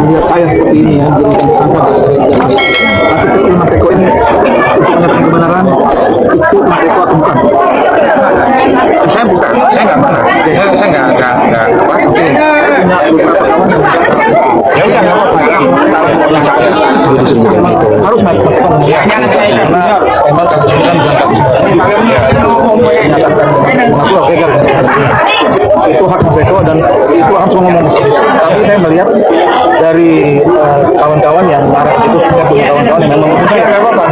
melihat saya seperti ini ya, jadi tersangka dari tapi kecil Mas Eko ini menyampaikan kebenaran itu Mas Eko atau bukan? Saya bukan, saya nggak pernah. Saya nggak apa? Oke. Punya beberapa kawan yang Ya udah, nggak apa-apa. harus naik ke sekolah karena memang kasus ini kan bukan kasus menyatakan mengaku begal itu hak Mas Eko dan itu harus ngomong tapi saya melihat dari kawan-kawan yang marah itu saya punya kawan-kawan yang memang saya nggak apa-apa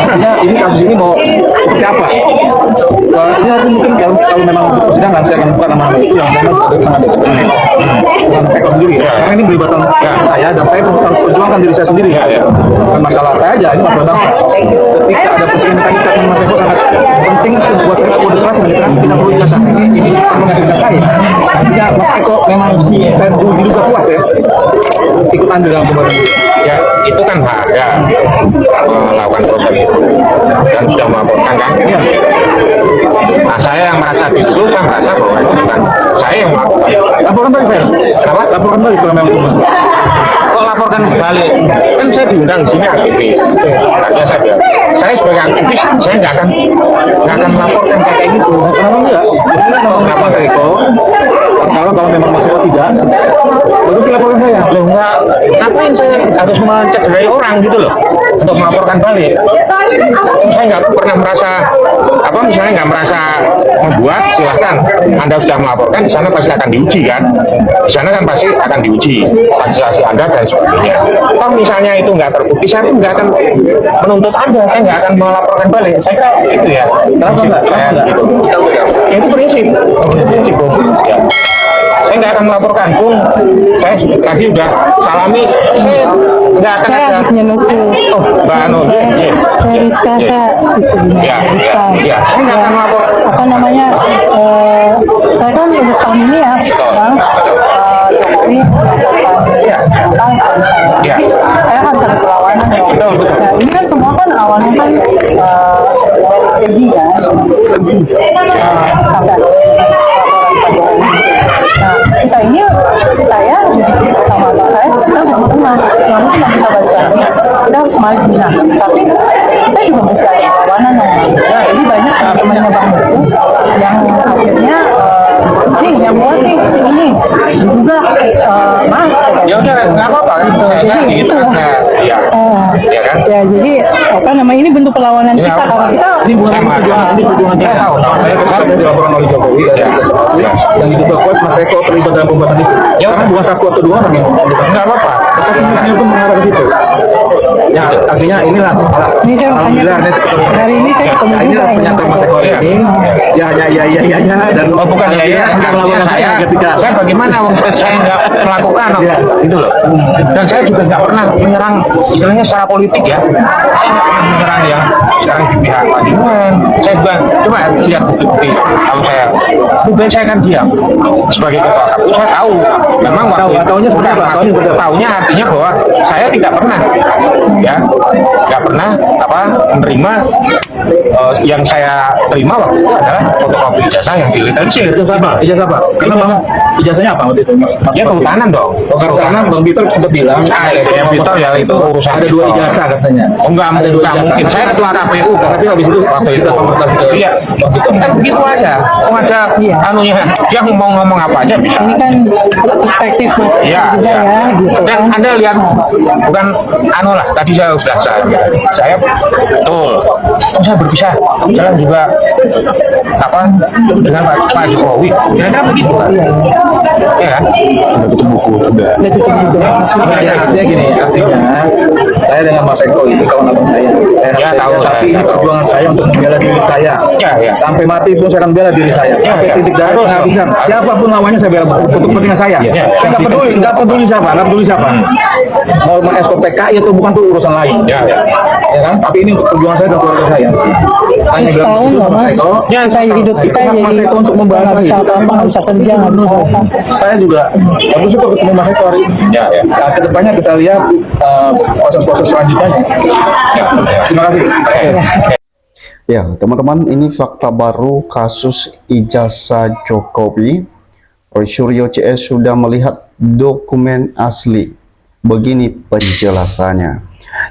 artinya ini kasus ini mau seperti apa ini nanti mungkin kalau memang persidangan saya akan buka nama itu yang memang sangat dekat dengan Mas Eko sendiri karena ini melibatkan saya dan saya harus perjuangkan diri saya sendiri bukan masalah saya aja ini masalah bangsa ketika ada presiden tadi statement Mas Eko sangat penting buat saya kode keras mereka tidak perlu ijazah ini mengajukan saya artinya Mas Eko memang saya diduga kuat ya ikut andil dalam pembahasan Ya, itu kan hak Anda melakukan proses itu dan sudah melaporkan kan? ya. Nah, saya yang merasa dituduh, saya merasa bahwa itu bukan saya yang melakukan. Laporkan balik saya. Kenapa? Laporkan balik kalau memang benar. Kok laporkan balik? Kan saya diundang di sini aktivis. Makanya saya bilang, saya sebagai aktivis, saya nggak akan melaporkan kayak gitu. Kenapa enggak? Kenapa Mas Eko? Kalau memang Mas Eko tidak, baru dilaporkan saya. Loh enggak, ngapain saya harus mencederai orang gitu loh untuk melaporkan balik? Saya nggak pernah merasa apa misalnya nggak merasa membuat, silahkan Anda sudah melaporkan di sana pasti akan diuji kan, di sana kan pasti akan diuji saksi-saksi Anda dan sebagainya. Kalau misalnya itu nggak terbukti, saya pun nggak akan menuntut Anda, saya nggak akan melaporkan balik. Saya kira itu ya. Kenapa enggak? Gitu. Ya, itu prinsip Bung. Ya. Saya nggak akan melaporkan pun saya tadi udah salami saya nggak akan Saya ada adiknya Nuku. oh Mbak Anu Saya Rizka, saya istrinya Rizka. saya nggak akan melapor Apa namanya? Saya kan udah tahun ini ya, Bang. Jokowi melaporkan tentang suami saya. Ya. Jadi saya kan ada perlawanan dong. Betul. Nah, ini kan semua kan awalnya kan dari ya, sampai nah kita ini saya sama anak saya kita sama teman namun kita bisa balik lagi kita harus maju nah tapi kita juga mesti ada perlawanan nah ini banyak teman-temannya Bang Mutu yang akhirnya nih yang buat nih sini juga mas ya udah nggak apa-apa kan saya gitu kan ya kan ya jadi apa namanya ini bentuk perlawanan kita kalau kita Ini bukan perjuangan saya tahu. Saya kemarin dilaporkan oleh Jokowi dan diduga kuat Mas Eko terlibat dalam pembuatan itu. Ya, karena bukan satu atau dua orang yang terlibat. nggak apa-apa Kasusnya pun mengarah ke situ. Ya, artinya inilah ini saya alhamdulillah hari ini saya ketemu ini juga pernyataan Mas Eko ini. Ya dan oh bukan ya tidak melaporkan saya ketika saya bagaimana saya nggak melakukan gitu loh dan saya juga nggak pernah menyerang istilahnya secara politik ya saya nggak pernah menyerang ya sekarang di pihak Pak Diman saya juga cuma lihat bukti kalau saya kemudian saya kan diam sebagai ketua KPU saya tahu memang tahunya seperti apa? Tahunya artinya bahwa saya tidak pernah ya nggak pernah apa menerima yang saya terima waktu itu adalah fotokopi ijazah yang dilisensi. Ijazah apa? Karena memang ijazahnya apa waktu itu Mas? Ya kehutanan dong. Karena Bang Peter sempat bilang Bang Peter ya itu urusan ada dua ijazah katanya. Oh enggak mungkin. Saya ketua KPU Tapi habis itu waktu itu iya kan begitu aja. Oh ada anunya dia mau ngomong apa aja bisa. ini kan perspektif mas Iya, juga iya. ya gitu Dan kan Anda lihat bukan anu lah tadi saya betul saya berpisah jalan juga apa dengan Pak Jokowi kira-kira begitu kan ya kan itu buku sudah. Artinya gini, artinya saya dengan Mas Eko itu kawan abang saya. Ya, tahu. Tapi ini perjuangan saya untuk membela diri saya. Ya. Sampai mati pun saya akan bela diri saya. Sampai titik darah penghabisan. Siapapun lawannya saya bela untuk kepentingan saya. Saya nggak peduli siapa. Mau mengekspo PKI atau bukan itu urusan lain. Ya kan? Tapi ini untuk perjuangan saya dan keluarga saya. Tanya bilang tahun loh mas Eko. ya saya hidup kita Mas jadi Eko untuk membahas nggak bisa apa-apa nggak bisa kerja nggak bisa apa saya juga bersyukur ketemu Mas Eko hari ini. ya Nah, kedepannya kita lihat proses-proses selanjutnya. Terima kasih. Ya, teman-teman, ini fakta baru kasus ijazah Jokowi. Roy Suryo CS sudah melihat dokumen asli. Begini penjelasannya.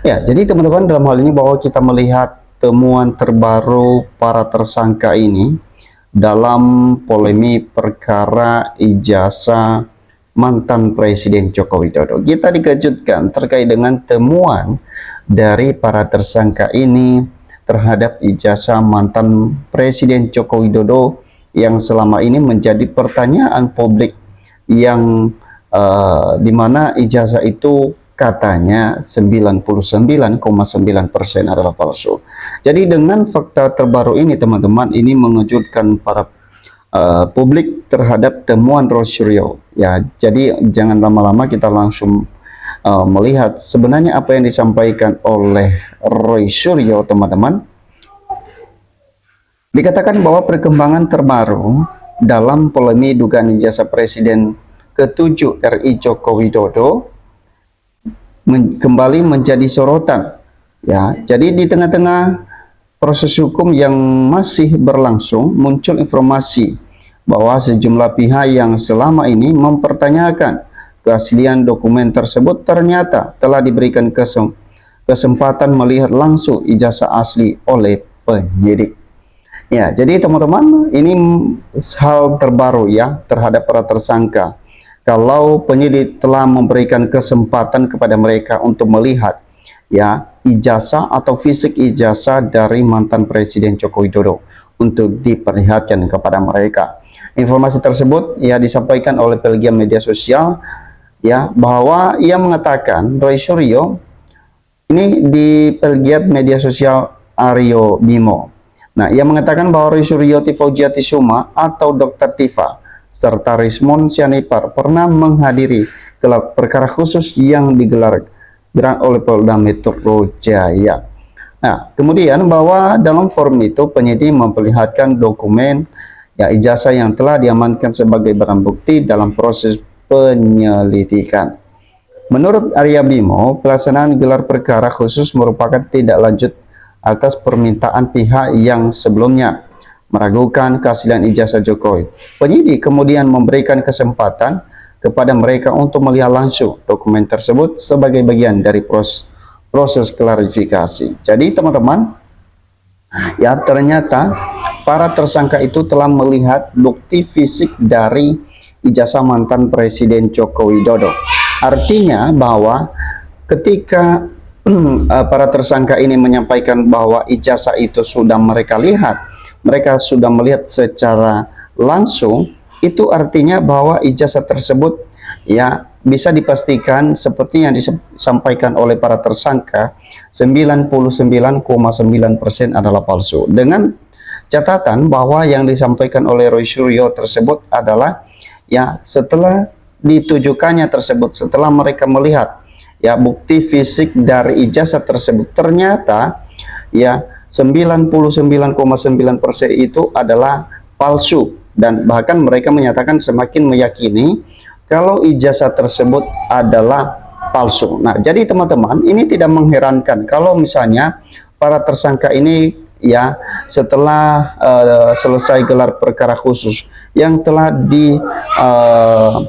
Ya, jadi teman-teman, dalam hal ini bahwa kita melihat temuan terbaru para tersangka ini dalam polemik perkara ijazah mantan Presiden Joko Widodo. Kita dikejutkan terkait dengan temuan dari para tersangka ini terhadap ijazah mantan Presiden Joko Widodo yang selama ini menjadi pertanyaan publik, yang di mana ijazah itu katanya 99,9% adalah palsu. Jadi dengan fakta terbaru ini teman-teman, ini mengejutkan para publik terhadap temuan Roy Suryo. Ya, jadi jangan lama-lama, kita langsung melihat sebenarnya apa yang disampaikan oleh Roy Suryo teman-teman. Dikatakan bahwa perkembangan terbaru dalam polemik dugaan ijazah Presiden ke-7 RI Joko Widodo kembali menjadi sorotan. Ya, jadi di tengah-tengah proses hukum yang masih berlangsung, muncul informasi bahwa sejumlah pihak yang selama ini mempertanyakan keaslian dokumen tersebut ternyata telah diberikan kesempatan melihat langsung ijazah asli oleh penyidik. Ya, jadi teman-teman, ini hal terbaru ya terhadap para tersangka. Kalau penyidik telah memberikan kesempatan kepada mereka untuk melihat ya ijazah atau fisik ijazah dari mantan Presiden Joko Widodo untuk diperlihatkan kepada mereka. Informasi tersebut ya disampaikan oleh pegiat media sosial ya, bahwa ia mengatakan, Roy Suryo ini di pegiat media sosial Aryo Bimo. Nah, ia mengatakan bahwa Roy Suryo Tifaujiati Suma atau Dr. Tifa serta Rismon Sianipar pernah menghadiri gelar perkara khusus yang digelar oleh Polda Metro Jaya. Nah, kemudian bahwa dalam forum itu penyidik memperlihatkan dokumen ya ijazah yang telah diamankan sebagai barang bukti dalam proses penyelidikan. Menurut Arya Bimo, pelaksanaan gelar perkara khusus merupakan tindak lanjut atas permintaan pihak yang sebelumnya meragukan keaslian ijazah Jokowi. Penyidik kemudian memberikan kesempatan kepada mereka untuk melihat langsung dokumen tersebut sebagai bagian dari proses klarifikasi. Jadi teman-teman, ya ternyata para tersangka itu telah melihat bukti fisik dari ijazah mantan Presiden Joko Widodo. Artinya bahwa ketika para tersangka ini menyampaikan bahwa ijazah itu sudah mereka lihat, mereka sudah melihat secara langsung, itu artinya bahwa ijazah tersebut ya bisa dipastikan seperti yang disampaikan oleh para tersangka 99,9% adalah palsu. Dengan catatan bahwa yang disampaikan oleh Roy Suryo tersebut adalah ya setelah ditujukannya tersebut, setelah mereka melihat ya bukti fisik dari ijazah tersebut, ternyata ya 99,9% itu adalah palsu, dan bahkan mereka menyatakan semakin meyakini kalau ijazah tersebut adalah palsu. Nah, jadi teman-teman, ini tidak mengherankan kalau misalnya para tersangka ini ya setelah selesai gelar perkara khusus yang telah digelar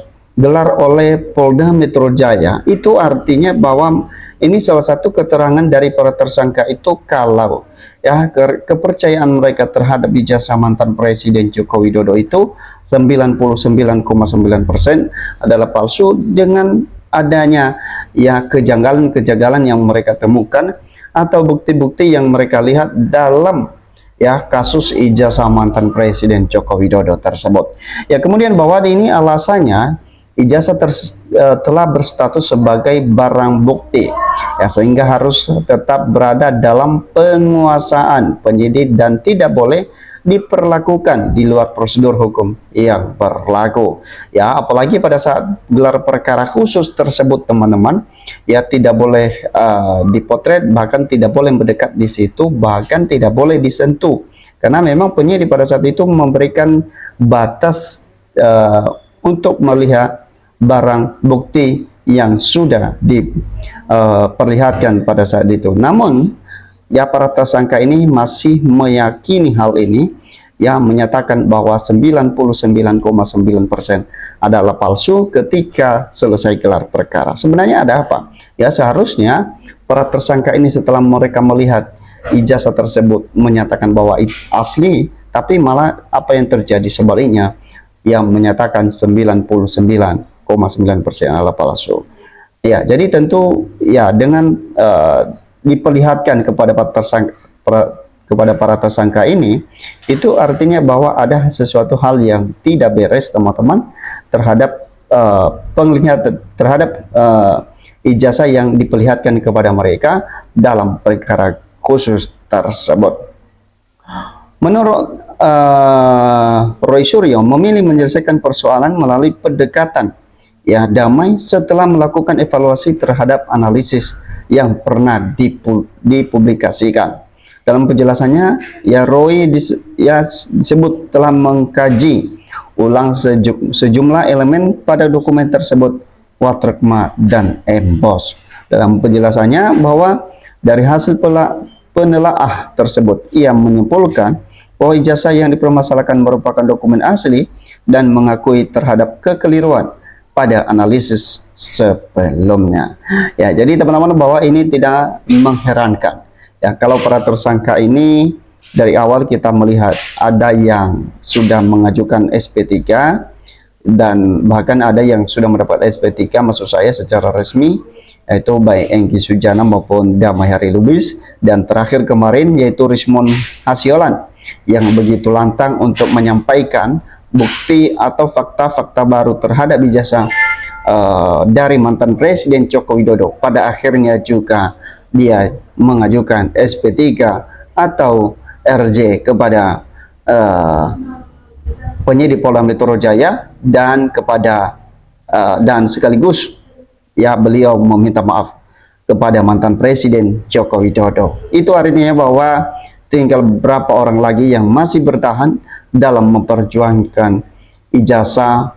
oleh Polda Metro Jaya, itu artinya bahwa ini salah satu keterangan dari para tersangka itu kalau ya kepercayaan mereka terhadap ijazah mantan Presiden Joko Widodo itu 99,9% adalah palsu, dengan adanya ya kejanggalan-kejanggalan yang mereka temukan atau bukti-bukti yang mereka lihat dalam ya kasus ijazah mantan Presiden Joko Widodo tersebut. Ya, kemudian bahwa ini alasannya ijazah telah berstatus sebagai barang bukti ya, sehingga harus tetap berada dalam penguasaan penyidik dan tidak boleh diperlakukan di luar prosedur hukum yang berlaku ya, apalagi pada saat gelar perkara khusus tersebut teman-teman ya, tidak boleh dipotret, bahkan tidak boleh mendekat di situ, bahkan tidak boleh disentuh, karena memang penyidik pada saat itu memberikan batas untuk melihat barang bukti yang sudah diperlihatkan pada saat itu. Namun ya para tersangka ini masih meyakini hal ini yang menyatakan bahwa 99,9% adalah palsu ketika selesai gelar perkara. Sebenarnya ada apa? Ya, seharusnya para tersangka ini setelah mereka melihat ijazah tersebut menyatakan bahwa asli, tapi malah apa yang terjadi sebaliknya, yang menyatakan 99,9% adalah palsu. Ya, jadi tentu ya dengan diperlihatkan kepada para tersangka ini, itu artinya bahwa ada sesuatu hal yang tidak beres, teman-teman, terhadap penglihatan terhadap ijazah yang diperlihatkan kepada mereka dalam perkara khusus tersebut. Menurut Roy Suryo, memilih menyelesaikan persoalan melalui pendekatan ya damai setelah melakukan evaluasi terhadap analisis yang pernah dipublikasikan. Dalam penjelasannya, ya Roy disebut telah mengkaji ulang sejumlah elemen pada dokumen tersebut, watermark dan emboss. Dalam penjelasannya bahwa dari hasil penelaah tersebut, ia menyimpulkan bahwa ijazah yang dipermasalahkan merupakan dokumen asli dan mengakui terhadap kekeliruan pada analisis sebelumnya. Ya, jadi teman-teman bahwa ini tidak mengherankan. Ya, kalau para tersangka ini dari awal kita melihat ada yang sudah mengajukan SP3 dan bahkan ada yang sudah mendapat SP3, maksud saya secara resmi, yaitu baik Engky Sujana maupun Damai Hari Lubis, dan terakhir kemarin yaitu Rismond Hasiolan yang begitu lantang untuk menyampaikan bukti atau fakta-fakta baru terhadap ijazah dari mantan Presiden Joko Widodo. Pada akhirnya juga dia mengajukan SP3 atau RJ kepada penyidik Polda Metro Jaya dan dan sekaligus ya beliau meminta maaf kepada mantan Presiden Joko Widodo. Itu artinya bahwa tinggal beberapa orang lagi yang masih bertahan dalam memperjuangkan ijazah,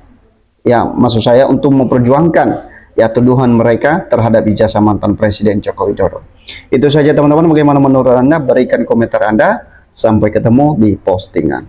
ya maksud saya untuk memperjuangkan ya tuduhan mereka terhadap ijazah mantan Presiden Joko Widodo. Itu saja teman-teman, bagaimana menurut Anda? Berikan komentar Anda. Sampai ketemu di postingan.